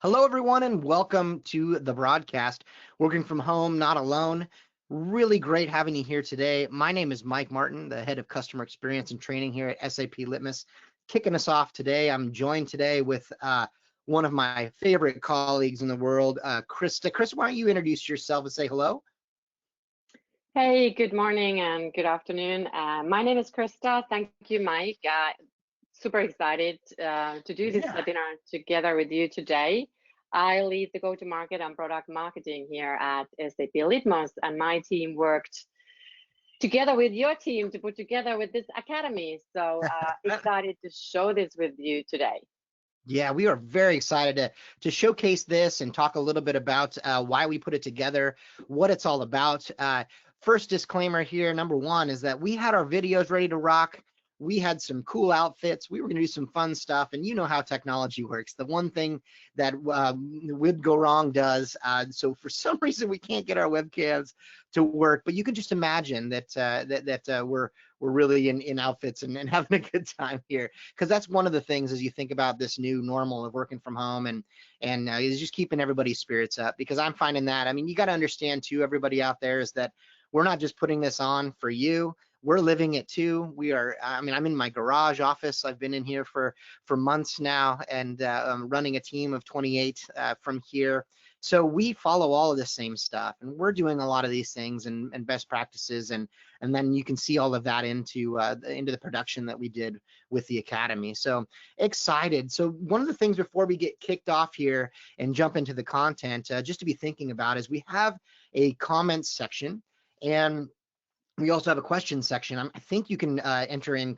Hello, everyone, and welcome to the broadcast. Working from home, not alone. Really great having you here today. My name is Mike Martin, the head of customer experience and training here at SAP Litmos. Kicking us off today, I'm joined today with one of my favorite colleagues in the world, Krista. Krista, why don't you introduce yourself and say hello? Hey, good morning and good afternoon. My name is Krista. Thank you, Mike. Super excited to do this webinar together with you today. I lead the go-to-market and product marketing here at SAP Litmos, and my team worked together with your team to put together with this academy. So excited to show this with you today. Yeah, we are very excited to showcase this and talk a little bit about why we put it together, what it's all about. First disclaimer here, number one, is that we had our videos ready to rock. We had some cool outfits. We were going to do some fun stuff, and you know how technology works. The one thing that would go wrong does. So for some reason, we can't get our webcams to work. But you can just imagine that we're really in outfits and having a good time here, because that's one of the things as you think about this new normal of working from home and is just keeping everybody's spirits up. Because I'm finding that, I mean, you got to understand too, everybody out there, is that we're not just putting this on for you. We're living it too. We are, I mean, I'm in my garage office. I've been in here for months now, and I'm running a team of 28 from here. So we follow all of the same stuff, and we're doing a lot of these things and best practices, and then you can see all of that into the production that we did with the academy. So excited. So one of the things before we get kicked off here and jump into the content, just to be thinking about, is we have a comments section, and we also have a question section. I think you can enter in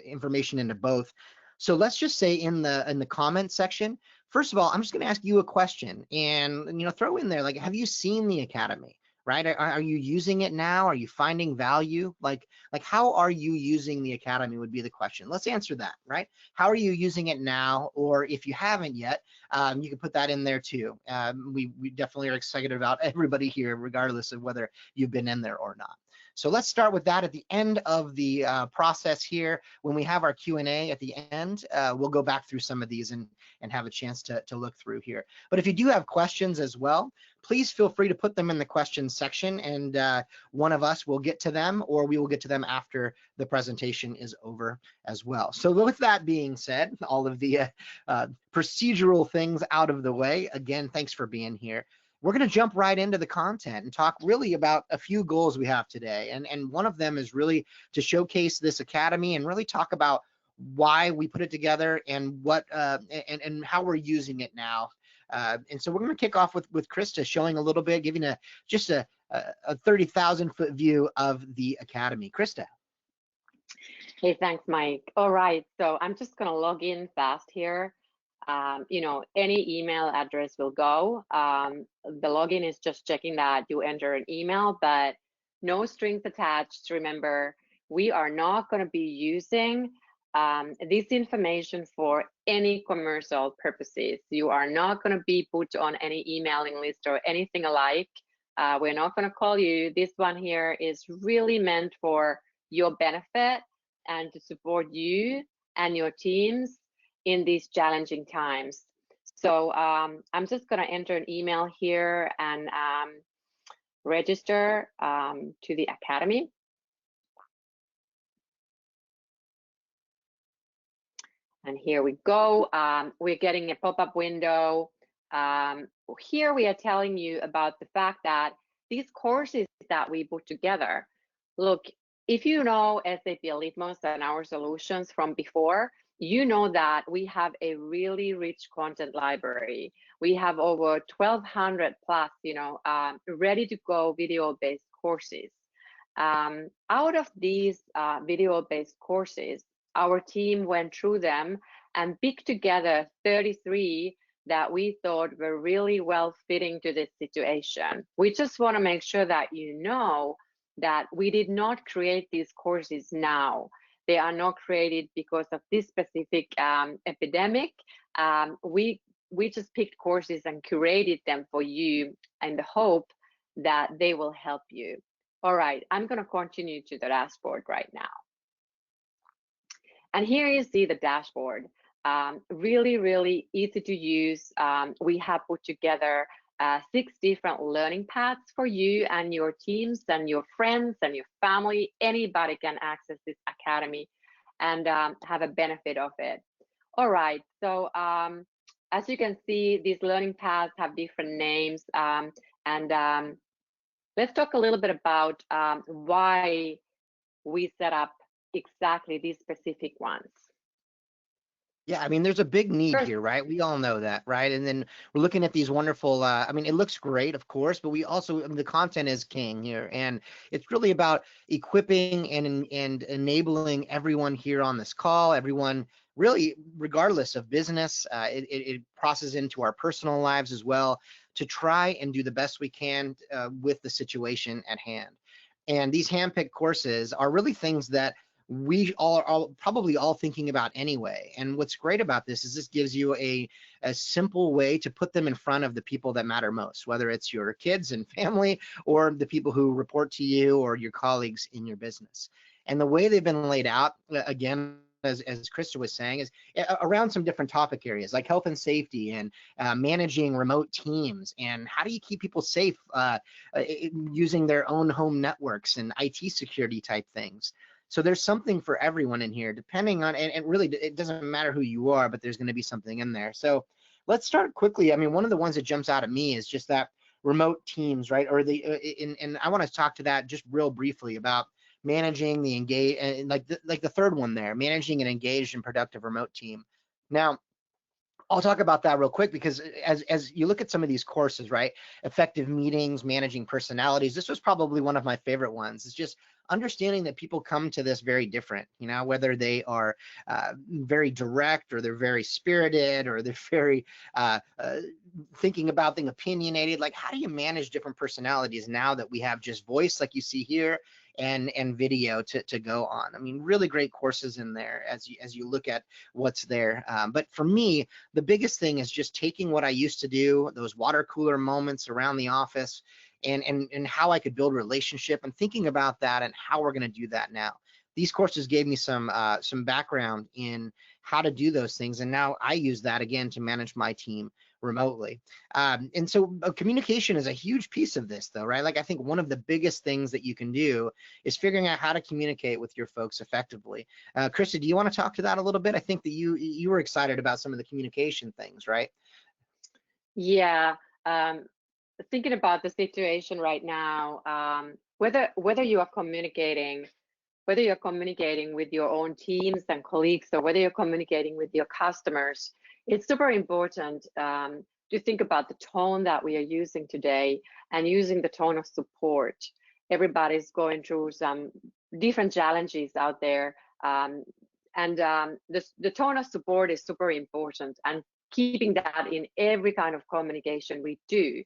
information into both. So let's just say in the comment section, first of all, I'm just going to ask you a question, and throw in there, like, have you seen the academy? Right? Are you using it now? Are you finding value? Like how are you using the academy would be the question. Let's answer that, right? How are you using it now? Or if you haven't yet, you can put that in there too. We definitely are excited about everybody here, regardless of whether you've been in there or not. So let's start with that at the end of the process here. When we have our Q&A at the end, we'll go back through some of these and have a chance to look through here. But if you do have questions as well, please feel free to put them in the questions section, and one of us will get to them, or we will get to them after the presentation is over as well. So with that being said, all of the procedural things out of the way, again, thanks for being here. We're going to jump right into the content and talk really about a few goals we have today. And one of them is really to showcase this academy and really talk about why we put it together and what and how we're using it now. And so we're going to kick off with Krista showing a little bit, giving just a 30,000-foot view of the academy. Krista. Hey, thanks, Mike. All right, so I'm just going to log in fast here. Any email address will go. The login is just checking that you enter an email, but no strings attached. Remember, we are not going to be using this information for any commercial purposes. You are not going to be put on any emailing list or anything alike. We're not going to call you. This one here is really meant for your benefit and to support you and your teams in these challenging times. So I'm just going to enter an email here and register to the academy. And here we go. We're getting a pop-up window. Here we are telling you about the fact that these courses that we put together, look, if you know SAP Litmos and our solutions from before, you know that we have a really rich content library. We have over 1,200 plus, ready to go video-based courses. Out of these video-based courses, our team went through them and picked together 33 that we thought were really well fitting to this situation. We just want to make sure that you know that we did not create these courses now. They are not created because of this specific epidemic. We just picked courses and curated them for you in the hope that they will help you. All right, I'm going to continue to the dashboard right now. And here you see the dashboard. Really, really easy to use. We have put together 6 different learning paths for you and your teams and your friends and your family. Anybody can access this academy and have a benefit of it. All right, so as you can see, these learning paths have different names. And let's talk a little bit about why we set up exactly these specific ones. Yeah, I mean, there's a big need First, here, right? We all know that, right? And then we're looking at these wonderful, I mean, it looks great, of course, but we also, I mean, the content is king here. And it's really about equipping and enabling everyone here on this call, everyone really, regardless of business, it crosses into our personal lives as well, to try and do the best we can with the situation at hand. And these handpicked courses are really things that we are probably all thinking about anyway. And what's great about this is this gives you a simple way to put them in front of the people that matter most, whether it's your kids and family or the people who report to you or your colleagues in your business. And the way they've been laid out, again, as Krista was saying, is around some different topic areas like health and safety and managing remote teams, and how do you keep people safe using their own home networks and IT security type things. So there's something for everyone in here, depending on, and really it doesn't matter who you are, but there's going to be something in there. So let's start quickly. I mean, one of the ones that jumps out at me is just that remote teams, right? Or and I want to talk to that just real briefly about managing the engage, and like the third one there, managing an engaged and productive remote team. Now, I'll talk about that real quick, because as you look at some of these courses, right? Effective meetings, managing personalities. This was probably one of my favorite ones. It's just understanding that people come to this very different, you know, whether they are very direct or they're very spirited or they're very thinking about things opinionated. Like, how do you manage different personalities now that we have just voice like you see here and video to go on? I mean, really great courses in there as you look at what's there. But for me, the biggest thing is just taking what I used to do, those water cooler moments around the office, and how I could build relationship, and thinking about that and how we're going to do that now. These courses gave me some background in how to do those things, and now I use that again to manage my team remotely. And so communication is a huge piece of this, though, right? Like, I think one of the biggest things that you can do is figuring out how to communicate with your folks effectively. Krista, do you want to talk to that a little bit? I think that you were excited about some of the communication things, right? yeah, thinking about the situation right now, whether you are communicating, whether you're communicating with your own teams and colleagues, or whether you're communicating with your customers, it's super important to think about the tone that we are using today, and using the tone of support. Everybody's going through some different challenges out there, and the tone of support is super important, and keeping that in every kind of communication we do,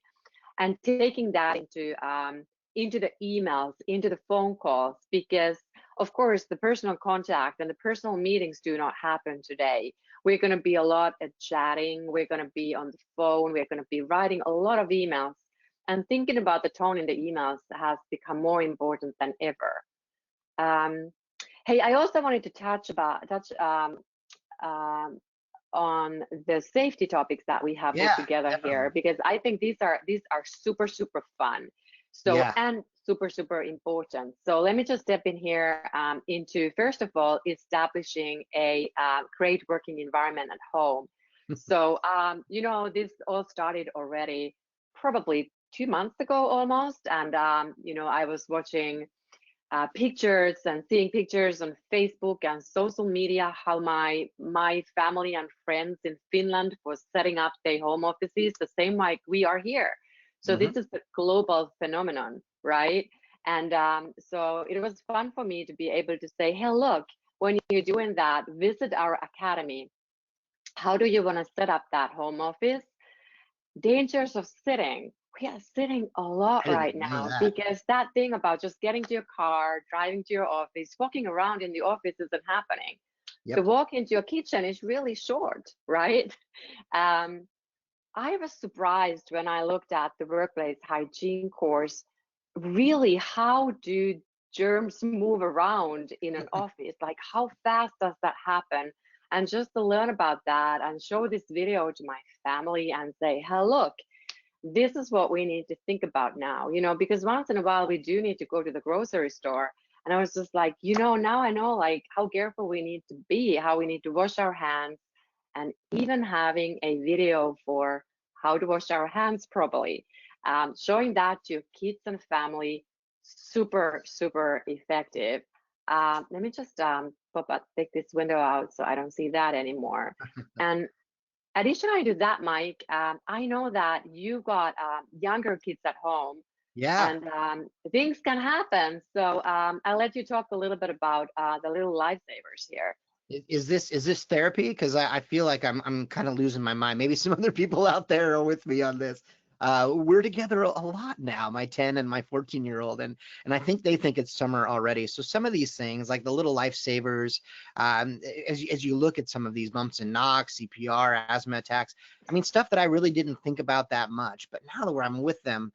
and taking that into the emails, into the phone calls, because of course the personal contact and the personal meetings do not happen today. We're going to be a lot at chatting, we're going to be on the phone, we're going to be writing a lot of emails, and thinking about the tone in the emails has become more important than ever. Hey, I also wanted to touch on the safety topics that we have put Yeah, together definitely. here, because I think these are super fun. So, Yeah. and super important. So let me just step in here into, first of all, establishing a great working environment at home. So you know, this all started already probably 2 months ago almost, and you know, I was watching pictures and seeing pictures on Facebook and social media, how my family and friends in Finland was setting up their home offices the same like we are here. So Mm-hmm. this is a global phenomenon, right? And so it was fun for me to be able to say, hey, look, when you're doing that, visit our academy. How do you want to set up that home office? Dangers of sitting. We are sitting a lot I didn't right even know now, that. because that thing about just getting to your car, driving to your office, walking around in the office isn't happening. The Yep. walk into your kitchen is really short, right? Um, I was surprised when I looked at the workplace hygiene course, really, how do germs move around in an office? Like, how fast does that happen? and just to learn about that and show this video to my family and say, hey, look, this is what we need to think about now, because once in a while we do need to go to the grocery store. And I was just like, now I know like how careful we need to be, how we need to wash our hands, and even having a video for how to wash our hands properly, showing that to kids and family, super, super effective. Let me just take this window out so I don't see that anymore. And additionally to that, Mike, I know that you got younger kids at home, Yeah. and things can happen. So I'll let you talk a little bit about the little lifesavers here. Is this therapy? Because I feel like I'm kind of losing my mind. Maybe some other people out there are with me on this. We're together a lot now, my 10 and my 14-year-old, and I think they think it's summer already. So some of these things, like the little lifesavers, as you look at some of these bumps and knocks, CPR, asthma attacks, I mean, stuff that I really didn't think about that much. But now that I'm with them,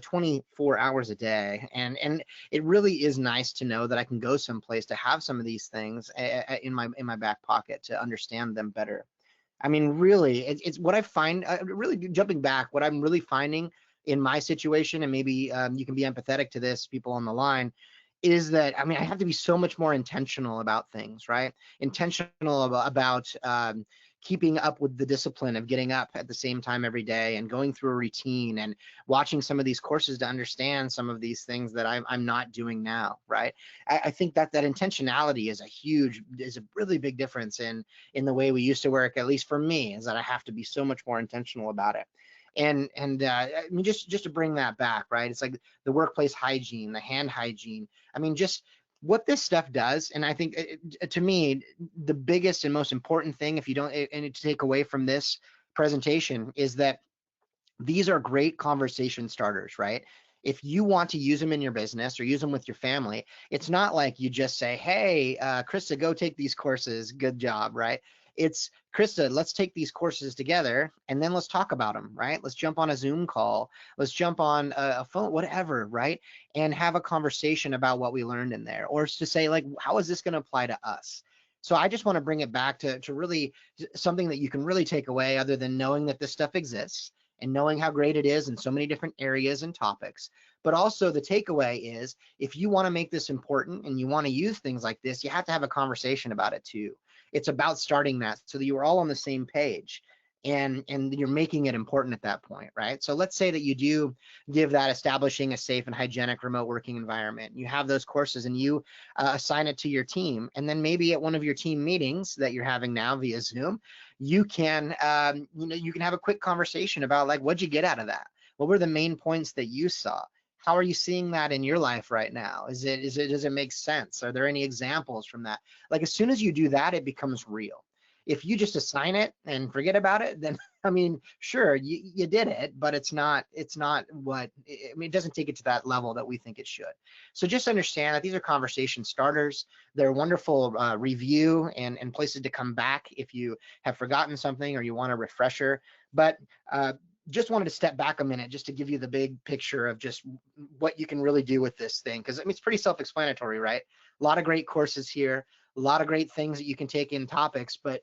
24 hours a day, and it really is nice to know that I can go someplace to have some of these things in my back pocket to understand them better. I mean, really, it's what I find. Really jumping back, what I'm really finding in my situation, and maybe you can be empathetic to this, people on the line, is that I mean, I have to be so much more intentional about things, right? Intentional about keeping up with the discipline of getting up at the same time every day and going through a routine and watching some of these courses to understand some of these things that I'm not doing now, right? I think that intentionality is a really big difference in the way we used to work, at least for me, is that I have to be so much more intentional about it. And I mean, just to bring that back, right? It's like the workplace hygiene, the hand hygiene. I mean, just what this stuff does, and I think to me, the biggest and most important thing, if you don't, and to take away from this presentation, is that these are great conversation starters, right? If you want to use them in your business or use them with your family, it's not like you just say, hey, Krista, go take these courses. Good job, right? It's Krista, let's take these courses together and then let's talk about them, right? Let's jump on a Zoom call. Let's jump on a phone, whatever, right? And have a conversation about what we learned in there, or to say, like, how is this going to apply to us? So I just want to bring it back to really something that you can really take away, other than knowing that this stuff exists and knowing how great it is in so many different areas and topics. But also the takeaway is, if you want to make this important and you want to use things like this, you have to have a conversation about it too. It's about starting that so that you are all on the same page, and you're making it important at that point, right? So let's say that you do give that establishing a safe and hygienic remote working environment. You have those courses and you assign it to your team, and then maybe at one of your team meetings that you're having now via Zoom, you can you can have a quick conversation about, like, what'd you get out of that? What were the main points that you saw? How are you seeing that in your life right now? Does it make sense? Are there any examples from that? Like, as soon as you do that, it becomes real. If you just assign it and forget about it, then I mean, sure, you did it, but it's not what, I mean, it doesn't take it to that level that we think it should. So just understand that these are conversation starters. They're wonderful review and places to come back if you have forgotten something or you want a refresher. But just wanted to step back a minute just to give you the big picture of just what you can really do with this thing, because I mean, it's pretty self-explanatory, right? A lot of great courses here, a lot of great things that you can take in topics, but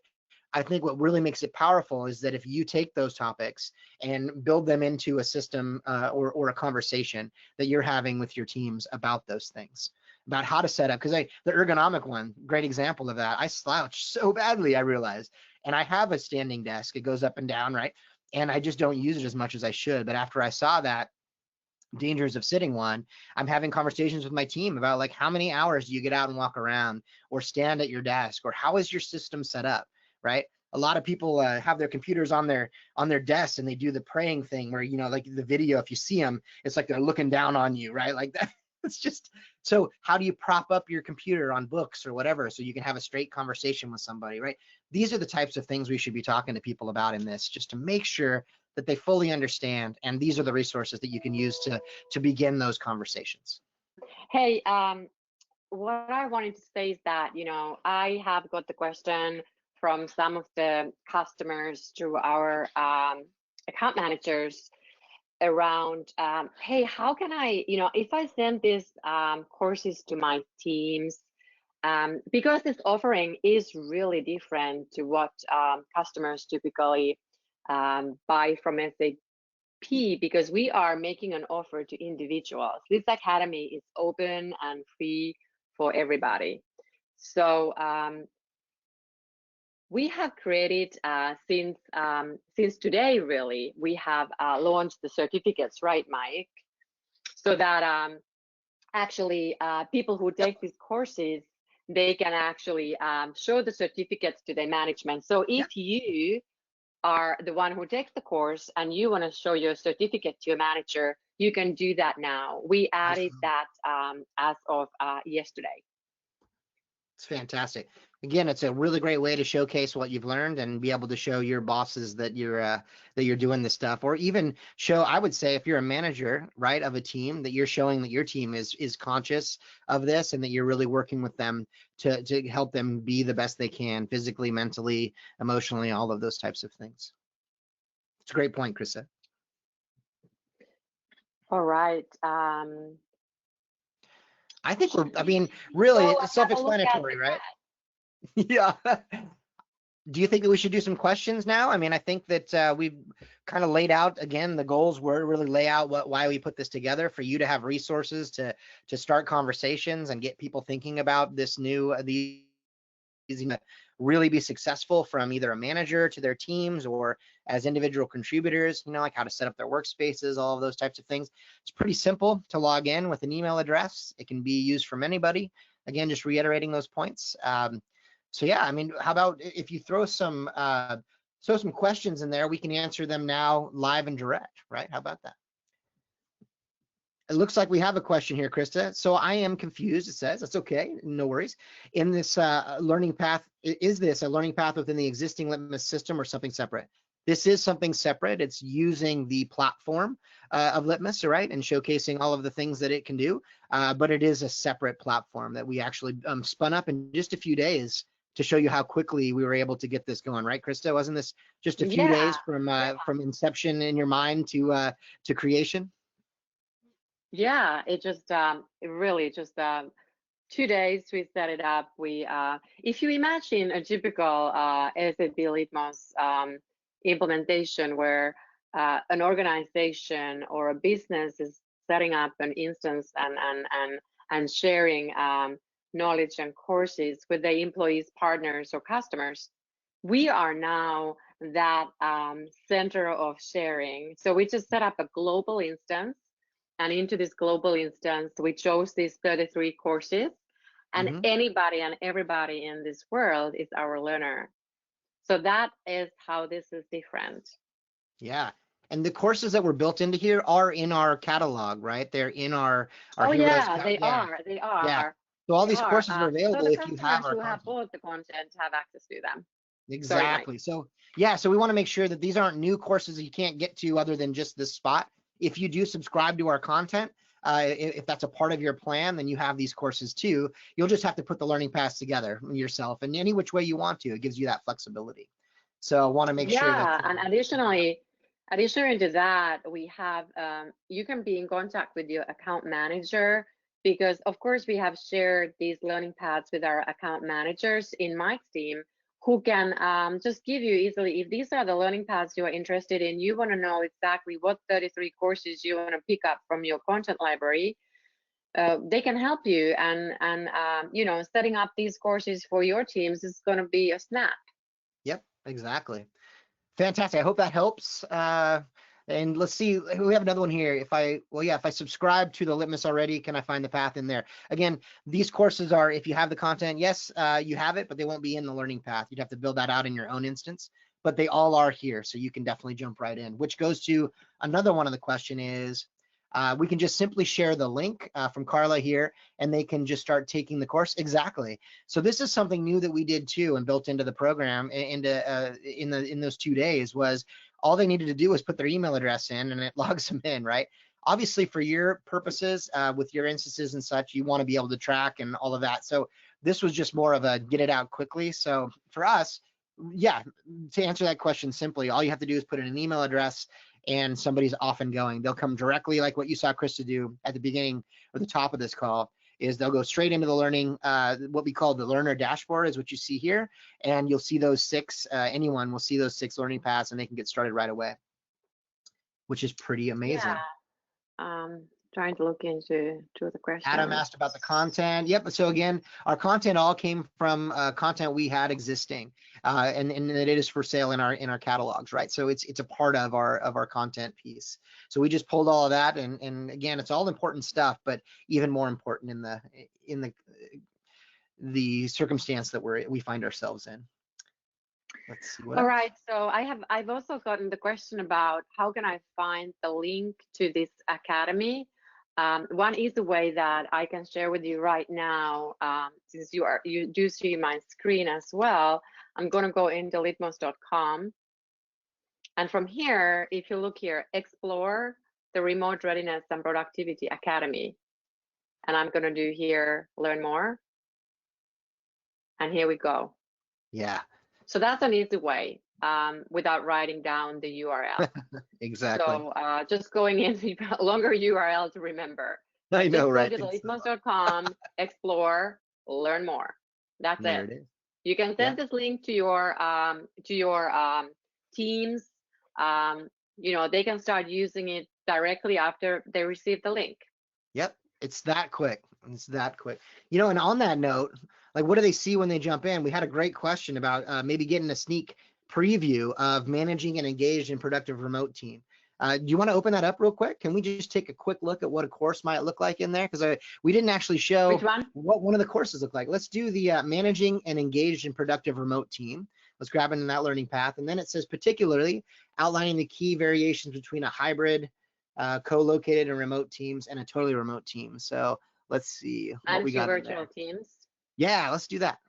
I think what really makes it powerful is that if you take those topics and build them into a system or a conversation that you're having with your teams about those things, about how to set up, because the ergonomic one, great example of that. I slouch so badly, I realized, and I have a standing desk. It goes up and down, right? And I just don't use it as much as I should. But after I saw that, dangers of sitting one, I'm having conversations with my team about, like, how many hours do you get out and walk around or stand at your desk, or how is your system set up, right? A lot of people have their computers on their desks and they do the praying thing where, like the video, if you see them, it's like they're looking down on you, right? Like that. It's just, so how do you prop up your computer on books or whatever so you can have a straight conversation with somebody, right? These are the types of things we should be talking to people about in this, just to make sure that they fully understand, and these are the resources that you can use to begin those conversations. Hey, what I wanted to say is that, I have got the question from some of the customers to our account managers around, hey, how can I, if I send these courses to my teams, because this offering is really different to what customers typically buy from SAP, because we are making an offer to individuals. This academy is open and free for everybody. So we have created since today, really, we have launched the certificates, right, Mike? So that actually people who take these courses, they can actually show the certificates to their management. So if you are the one who takes the course and you want to show your certificate to your manager, you can do that now. We added that as of yesterday. It's fantastic. Again, it's a really great way to showcase what you've learned and be able to show your bosses that you're doing this stuff, or even show, I would say, if you're a manager, right, of a team, that you're showing that your team is conscious of this and that you're really working with them to help them be the best they can, physically, mentally, emotionally, all of those types of things. It's a great point, Krista. All right. I think really self-explanatory, right? Yeah. Do you think that we should do some questions now? I mean, I think that we've kind of laid out, again, the goals were really lay out why we put this together, for you to have resources to start conversations and get people thinking about this these really be successful, from either a manager to their teams or as individual contributors, like how to set up their workspaces, all of those types of things. It's pretty simple to log in with an email address. It can be used from anybody. Again, just reiterating those points. So yeah, I mean, how about if you throw some questions in there, we can answer them now live and direct, right? How about that? It looks like we have a question here, Krista. So I am confused, it says. That's okay, no worries. In this learning path, is this a learning path within the existing Litmos system or something separate? This is something separate. It's using the platform of Litmos, right, and showcasing all of the things that it can do. But it is a separate platform that we actually spun up in just a few days to show you how quickly we were able to get this going, right, Krista? Wasn't this just a few days from inception in your mind to creation? Yeah, it just really just 2 days we set it up. We if you imagine a typical SAP Litmos implementation where an organization or a business is setting up an instance and sharing knowledge and courses with their employees, partners, or customers, we are now that center of sharing. So we just set up a global instance. And into this global instance, we chose these 33 courses, and anybody and everybody in this world is our learner. So that is how this is different. Yeah. And the courses that were built into here are in our catalog, right? They're in our oh Heroes yeah, they are. Yeah. So all these courses are available so the if you have our customers who have content. bought the content have access to them. Exactly. So yeah, so we want to make sure that these aren't new courses that you can't get to other than just this spot. If you do subscribe to our content, if that's a part of your plan, then you have these courses too. You'll just have to put the learning paths together yourself in any which way you want to. It gives you that flexibility. So I want to make sure that. Yeah, and additionally to that, we have you can be in contact with your account manager, because of course we have shared these learning paths with our account managers in Mike's team, who can just give you easily, if these are the learning paths you are interested in, you want to know exactly what 33 courses you want to pick up from your content library, they can help you, and you know, setting up these courses for your teams is going to be a snap. Yep, exactly. Fantastic. I hope that helps. And let's see, we have another one here. If I subscribe to the Litmos already, can I find the path in there? Again, these courses are, if you have the content, yes, you have it, but they won't be in the learning path. You'd have to build that out in your own instance, but they all are here. So you can definitely jump right in, which goes to another one of the question is, we can just simply share the link from Carla here, and they can just start taking the course. Exactly. So this is something new that we did too, and built into the program, in those 2 days, was all they needed to do was put their email address in, and it logs them in, right? Obviously, for your purposes, with your instances and such, you want to be able to track and all of that. So this was just more of a get it out quickly. So for us, yeah, to answer that question simply, all you have to do is put in an email address, and somebody's off and going. They'll come directly, like what you saw Krista do at the beginning or the top of this call, is they'll go straight into the learning, what we call the learner dashboard is what you see here. And you'll see those 6, anyone will see those 6 learning paths and they can get started right away, which is pretty amazing. Yeah. Trying to look into the question. Adam asked about the content. Yep. So again, our content all came from content we had existing, and it is for sale in our catalogs, right? So it's a part of our content piece. So we just pulled all of that, and again, it's all important stuff, but even more important in the circumstance that we find ourselves in. Let's see what all else. right, so I've also gotten the question about how can I find the link to this academy. One easy way that I can share with you right now, since you do see my screen as well, I'm going to go into litmos.com, and from here, if you look here, explore the Remote Readiness and Productivity Academy, and I'm going to do here, learn more, and here we go. Yeah. So that's an easy way without writing down the URL. Exactly. So just going in a longer URL to remember. I know, just right? Go to litmos.com, explore, learn more. That's There it. it is. You can send this link to your teams. They can start using it directly after they receive the link. Yep, it's that quick. It's that quick. And on that note, like, what do they see when they jump in? We had a great question about maybe getting a sneak preview of managing an engaged and productive remote team. Do you want to open that up real quick? Can we just take a quick look at what a course might look like in there? Because we didn't actually show what one of the courses look like. Let's do the managing an engaged and productive remote team. Let's grab it in that learning path. And then it says particularly outlining the key variations between a hybrid, co-located and remote teams and a totally remote team. So let's see what we got in there. Virtual teams. Yeah, let's do that.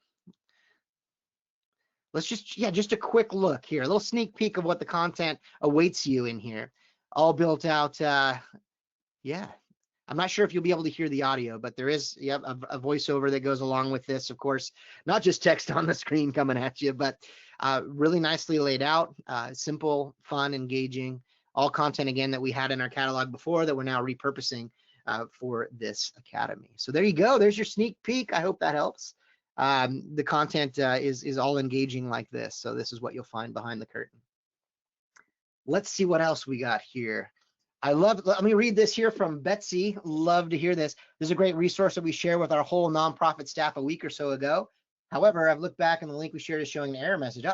Let's just a quick look here, a little sneak peek of what the content awaits you in here. All built out. Yeah, I'm not sure if you'll be able to hear the audio, but there is a voiceover that goes along with this, of course, not just text on the screen coming at you, but really nicely laid out, simple, fun, engaging, all content again that we had in our catalog before that we're now repurposing for this academy. So there you go. There's your sneak peek. I hope that helps. The content is all engaging like this. So this is what you'll find behind the curtain. Let's see what else we got here. Let me read this here from Betsy. Love to hear this. This is a great resource that we share with our whole nonprofit staff a week or so ago. However, I've looked back and the link we shared is showing an error message.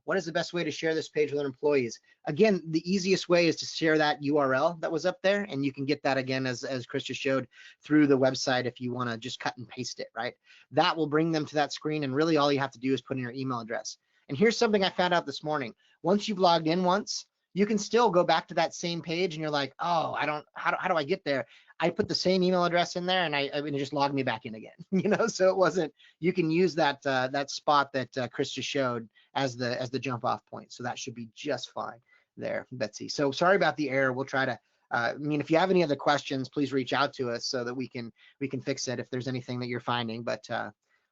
What is the best way to share this page with our employees? Again, the easiest way is to share that URL that was up there, and you can get that again, as Chris just showed, through the website if you want to just cut and paste it, right? That will bring them to that screen, and really all you have to do is put in your email address. And here's something I found out this morning. Once you've logged in once, you can still go back to that same page and you're like, oh, how do I get there? I put the same email address in there and it just logged me back in again, so it wasn't, you can use that that spot that Chris just showed as the jump off point. So that should be just fine there, Betsy. So sorry about the error. We'll try to, if you have any other questions, please reach out to us so that we can fix it if there's anything that you're finding, but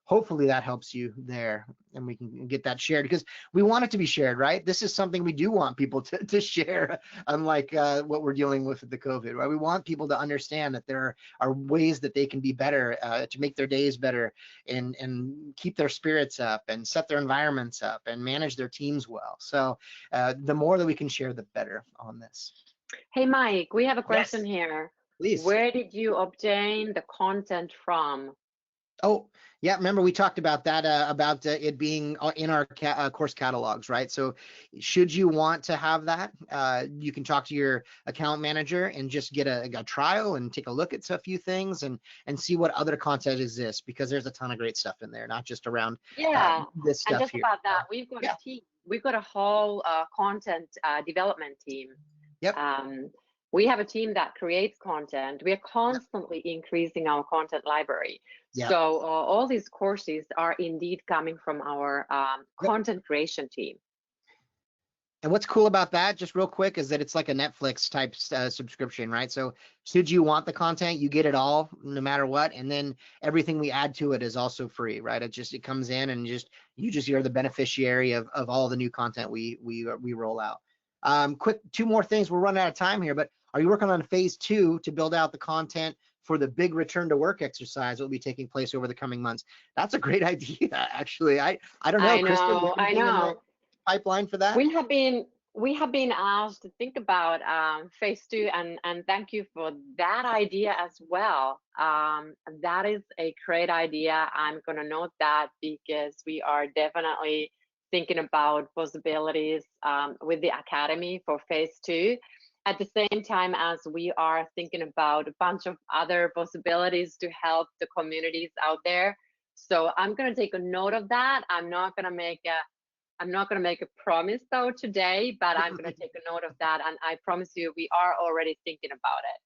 hopefully that helps you there and we can get that shared because we want it to be shared, right? This is something we do want people to share, unlike what we're dealing with the COVID, right? We want people to understand that there are ways that they can be better, to make their days better and keep their spirits up and set their environments up and manage their teams well. So the more that we can share, the better on this. Hey, Mike, we have a question here. Please. Where did you obtain the content from? Oh, yeah, remember we talked about that, about it being in our course catalogs, right? So should you want to have that, you can talk to your account manager and just get a trial and take a look at a few things and see what other content exists, because there's a ton of great stuff in there, not just around this stuff. And just here. about that, we've got a team. We've got a whole content development team. Yep. We have a team that creates content. We are constantly increasing our content library. Yep. So all these courses are indeed coming from our content creation team. And what's cool about that, just real quick, is that it's like a Netflix type subscription, right? So should you want the content, you get it all no matter what, and then everything we add to it is also free, right? It comes in and you're the beneficiary of all the new content we roll out. Quick, 2 more things. We're running out of time here, but are you working on phase 2 to build out the content for the big return to work exercise that will be taking place over the coming months. That's a great idea, actually. I don't know, Krista, you have I anything in the know. pipeline for that? We have been asked to think about phase two, and thank you for that idea as well. That is a great idea. I'm gonna note that because we are definitely thinking about possibilities with the academy for phase two. At the same time as we are thinking about a bunch of other possibilities to help the communities out there. So I'm gonna take a note of that. I'm not going to make a promise though today, but I'm going to take a note of that. And I promise you, we are already thinking about it.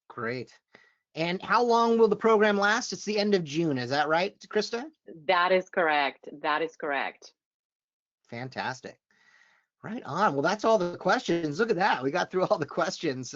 Great. And how long will the program last? It's the end of June. Is that right, Krista? That is correct. That is correct. Fantastic. Right on. Well, that's all the questions. Look at that. We got through all the questions.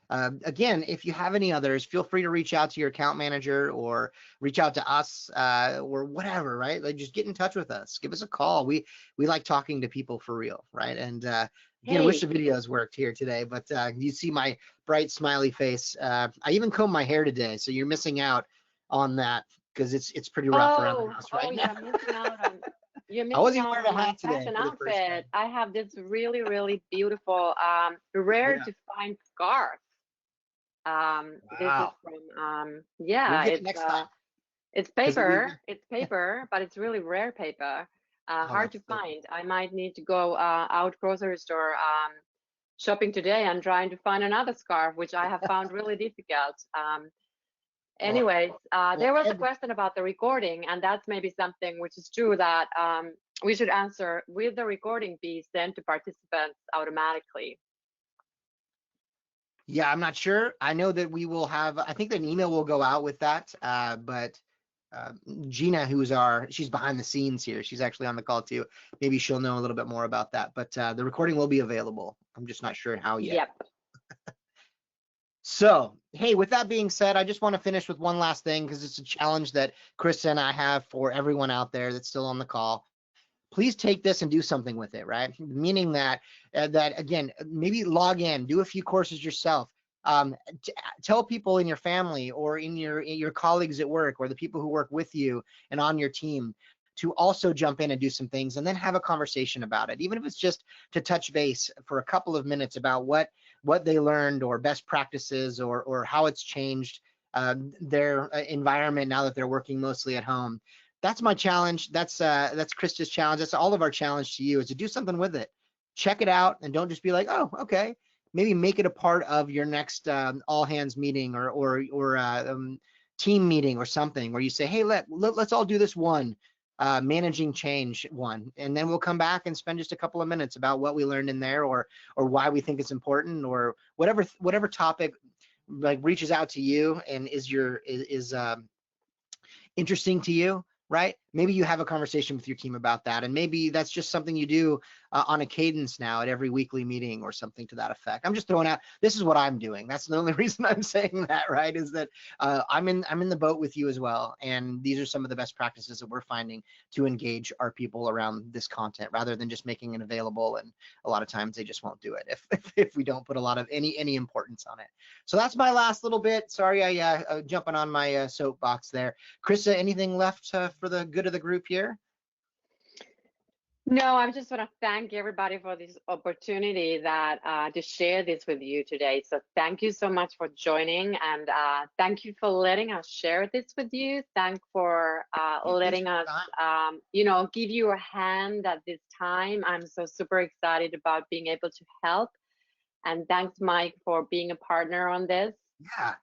Again, if you have any others, feel free to reach out to your account manager or reach out to us or whatever, right? Like just get in touch with us. Give us a call. We like talking to people for real, right? And again, I wish the videos worked here today, but you see my bright smiley face. I even combed my hair today, so you're missing out on that because it's pretty rough around the house right now. You're missing out on you're I wasn't missing even out wearing on a my hat today fashion for the first time. outfit. I have this really, really beautiful, rare Yeah. to find scarf. This is Wow. from We'll yeah, get it next time. it's 'Cause paper. It's paper, but it's really rare paper. oh, Hard that's to so find. I might need to go out grocery store shopping today and trying to find another scarf, which I have found really difficult. well, Anyways, well, there was a Ed, question about the recording, and that's maybe something which is true that we should answer. Will the recording be sent to participants automatically? yeah, I'm not sure. I know that we will have, I think an email will go out with that, but Gina, she's behind the scenes here. She's actually on the call too. Maybe she'll know a little bit more about that, but the recording will be available. I'm just not sure how yet. Yep. So, hey, with that being said, I just want to finish with one last thing because it's a challenge that Krista and I have for everyone out there that's still on the call. Please take this and do something with it, right? Meaning that that again, maybe log in, do a few courses yourself. Tell people in your family or in your colleagues at work or the people who work with you and on your team to also jump in and do some things and then have a conversation about it, even if it's just to touch base for a couple of minutes about what they learned or best practices or how it's changed their environment now that they're working mostly at home. That's my challenge. That's Krista's challenge. That's all of our challenge to you is to do something with it. Check it out and don't just be like, oh, okay. Maybe make it a part of your next all hands meeting or team meeting or something where you say, hey, let's all do this one managing change one, and then we'll come back and spend just a couple of minutes about what we learned in there or why we think it's important or whatever topic like reaches out to you and is interesting to you, right? Maybe you have a conversation with your team about that, and maybe that's just something you do on a cadence now at every weekly meeting or something to that effect. I'm just throwing out, this is what I'm doing. That's the only reason I'm saying that, right? Is that I'm in the boat with you as well, and these are some of the best practices that we're finding to engage our people around this content rather than just making it available. And a lot of times they just won't do it if we don't put a lot of any importance on it. So that's my last little bit. Sorry, I jumping on my soapbox there. Krista, anything left for the good of the group here? No, I just want to thank everybody for this opportunity that to share this with you today. So thank you so much for joining, and thank you for letting us share this with you. Thank for letting us, give you a hand at this time. I'm so super excited about being able to help. And thanks, Mike, for being a partner on this. Yeah.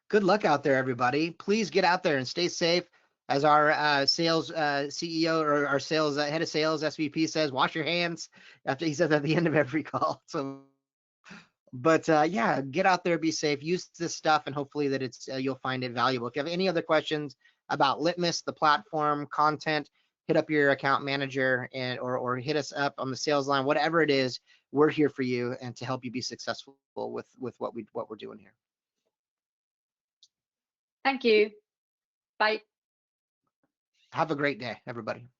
Good luck out there, everybody. Please get out there and stay safe. As our sales CEO or our sales head of sales SVP says, wash your hands. After he says at the end of every call. So, but yeah, get out there, be safe, use this stuff, and hopefully that it's you'll find it valuable. If you have any other questions about Litmos, the platform, content, hit up your account manager or hit us up on the sales line. Whatever it is, we're here for you and to help you be successful with what we're doing here. Thank you. Bye. Have a great day, everybody.